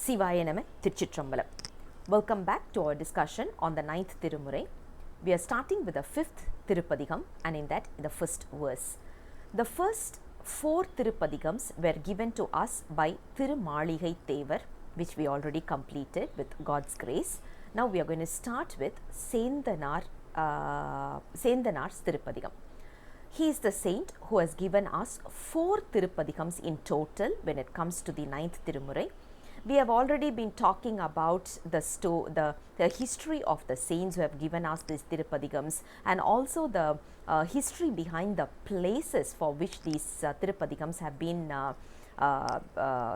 Sivaya Nama Thiruchitrambalam. Welcome back to our discussion on the 9th Tirumurai. We are starting with the 5th Tirupadigam and in that the first verse. The first 4 Tirupadigams were given to us by Thirumaligai Thevar, which we already completed with God's grace. Now we are going to start with Sendhanar's Tirupadigam. He is the saint who has given us 4 Tirupadigams in total when it comes to the 9th Tirumurai. We have already been talking about the history of the saints who have given us these Tirupadigams and also the history behind the places for which these Tirupadigams have been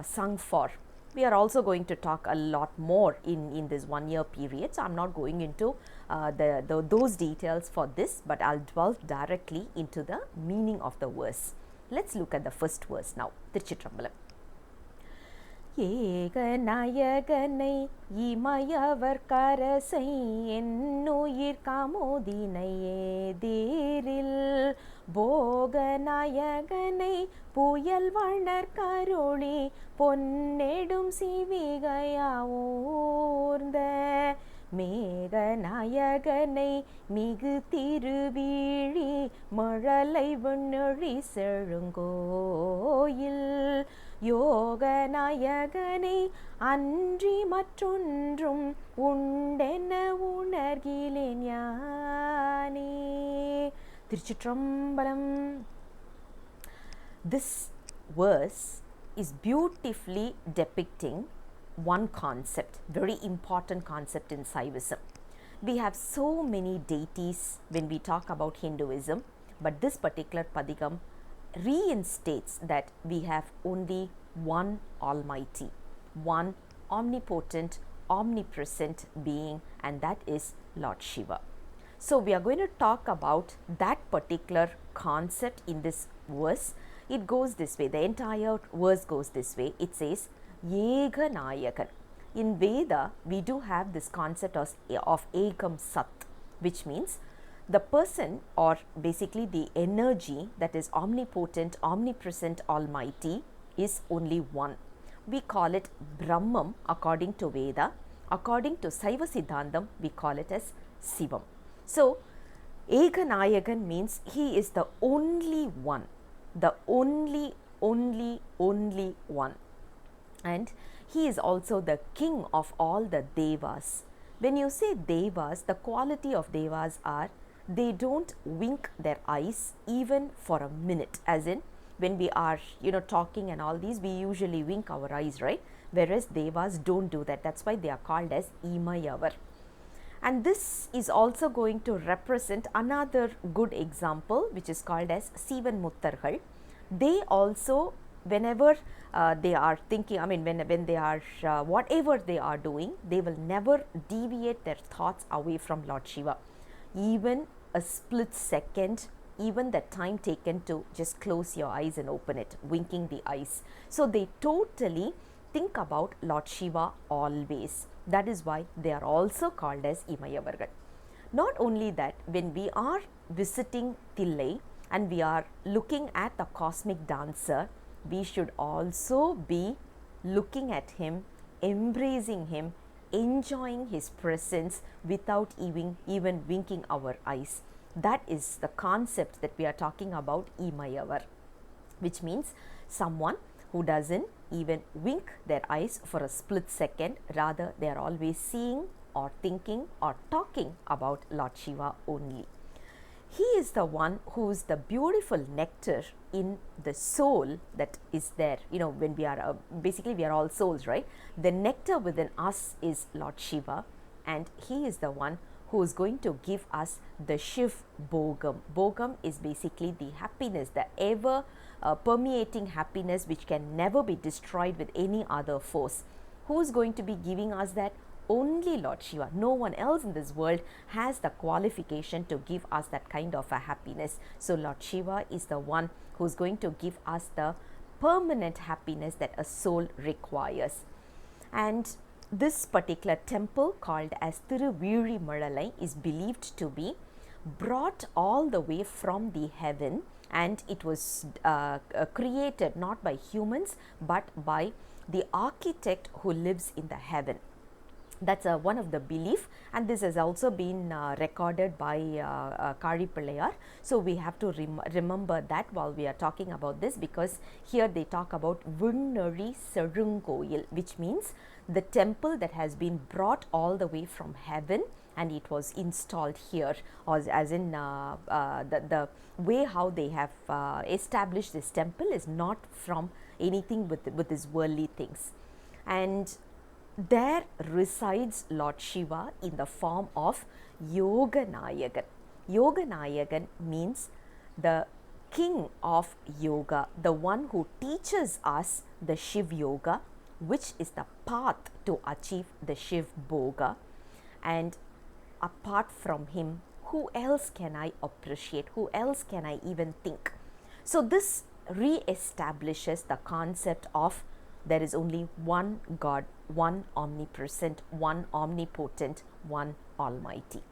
sung for. We are also going to talk a lot more in this 1 year period, so I am not going into those details for this, but I will dwell directly into the meaning of the verse. Let's look at the first verse now. Thiruchitrambalam. yega naayaganai imayavar karasai ennuyir kamodinai ediril boga naayaganai puyal vanar karoli ponnedum sivigaya oornda மேக நாயகனை மிகு திருவீழி மழலை விண்ணொழி செழுங்கோயில் யோக நாயகனை அன்றி மற்றொன்றும் உண்டென உணர்கிலேன் யானே. திருச்சிற்றம்பலம். This verse is beautifully depicting one concept, very important concept in Saivism. We have so many deities when we talk about Hinduism, but this particular Padigam reinstates that we have only one Almighty, one omnipotent, omnipresent being, and that is Lord Shiva. So we are going to talk about that particular concept in this verse. It goes this way, the entire verse goes this way. It says yega naayagan. In Veda, we do have this concept of ekam sat, which means the person or basically the energy that is omnipotent, omnipresent, almighty is only one. We call it Brahman according to Veda. According to Saiva Siddhantam, we call it as Sivam. So, Eka Naayagan means he is the only one, the only one. And he is also the king of all the devas. When you say devas, the quality of devas are they don't wink their eyes even for a minute, as in when we are talking and all these, we usually wink our eyes, right? Whereas devas don't do that. That's why they are called as imayavar. And this is also going to represent another good example, which is called as Sivan Muttargal. They also, whenever they are thinking, when they are whatever they are doing, they will never deviate their thoughts away from Lord Shiva. Even a split second, even the time taken to just close your eyes and open it, winking the eyes. So they totally think about Lord Shiva always. That is why they are also called as Imayavargal. Not only that, when we are visiting Thillai and we are looking at the cosmic dancer, we should also be looking at him, embracing him, enjoying his presence without even winking our eyes. That is the concept that we are talking about, Imayavar, which means someone who doesn't even wink their eyes for a split second, rather they are always seeing or thinking or talking about Lord Shiva only. He is the one who is the beautiful nectar in the soul that is there. When we are, basically we are all souls, right? The nectar within us is Lord Shiva, and he is the one who is going to give us the Shiv Bogam. Bogam is basically the happiness, the ever permeating happiness which can never be destroyed with any other force. Who is going to be giving us that? Only Lord Shiva. No one else in this world has the qualification to give us that kind of a happiness. So Lord Shiva is the one who is going to give us the permanent happiness that a soul requires. And this particular temple, called as Thiruveezhimizhalai, is believed to be brought all the way from the heaven and it was created not by humans but by the architect who lives in the heaven. That's one of the belief, and this has also been recorded by Kari Pillayar. So we have to remember that while we are talking about this, because here they talk about Vinnari Serungoyil, which means the temple that has been brought all the way from heaven and it was installed here, or as in the way how they have established this temple is not from anything with these worldly things. And there resides Lord Shiva in the form of Yoganayagan. Yoganayagan means the king of yoga, the one who teaches us the Shiv Yoga, which is the path to achieve the Shiv Bhoga. And apart from him, who else can I appreciate? Who else can I even think? So this re-establishes the concept of there is only one God, one omnipresent, one omnipotent, one almighty.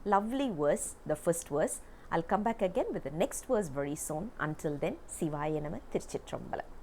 Lovely verse, the first verse. I'll come back again with the next verse very soon. Until then, Sivaya Nama, Tiruchitrambalam.